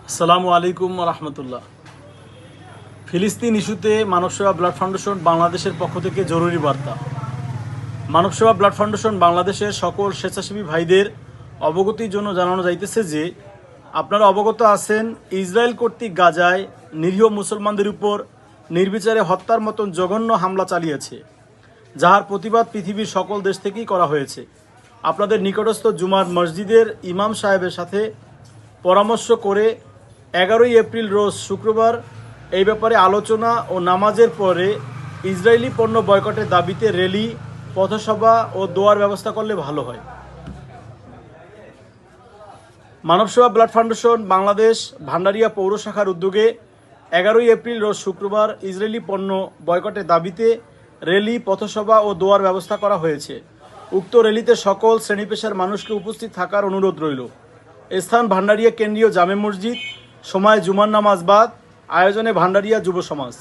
আসসালামু আলাইকুম রহমতুল্লাহ। ফিলিস্তিন ইস্যুতে মানবসেবা ব্লাড ফাউন্ডেশন বাংলাদেশের পক্ষ থেকে জরুরি বার্তা। মানবসেবা ব্লাড ফাউন্ডেশন বাংলাদেশের সকল স্বেচ্ছাসেবী ভাইদের অবগতির জন্য জানানো যাইতেছে যে আপনারা অবগত আছেন, ইসরায়েল কর্তৃক গাজায় নিরীহ মুসলমানদের উপর নির্বিচারে হত্যার মতন জঘন্য হামলা চালিয়েছে, যাহার প্রতিবাদ পৃথিবীর সকল দেশ থেকেই করা হয়েছে। আপনাদের নিকটস্থ জুমার মসজিদের ইমাম সাহেবের সাথে পরামর্শ করে 11 এপ্রিল রোজ শুক্রবার এই ব্যাপারে আলোচনা ও নামাজের পরে ইসরায়েলি পণ্য বয়কটের দাবিতে র্যালি, পথসভা ও দোয়ার ব্যবস্থা করলে ভালো হয়। মানবসেবা ব্লাড ফাউন্ডেশন বাংলাদেশ ভান্ডারিয়া পৌর শাখার উদ্যোগে 11 এপ্রিল রোজ শুক্রবার ইসরায়েলি পণ্য বয়কটের দাবিতে র্যালি, পথসভা ও দোয়ার ব্যবস্থা করা হয়েছে। উক্ত র্যালিতে সকল শ্রেণী পেশার মানুষকে উপস্থিত থাকার অনুরোধ রইল। স্থান ভান্ডারিয়া কেন্দ্রীয় জামে মসজিদ, সময় জুমার নামাজ বাদ, আয়োজনে ভান্ডারিয়া যুব সমাজ।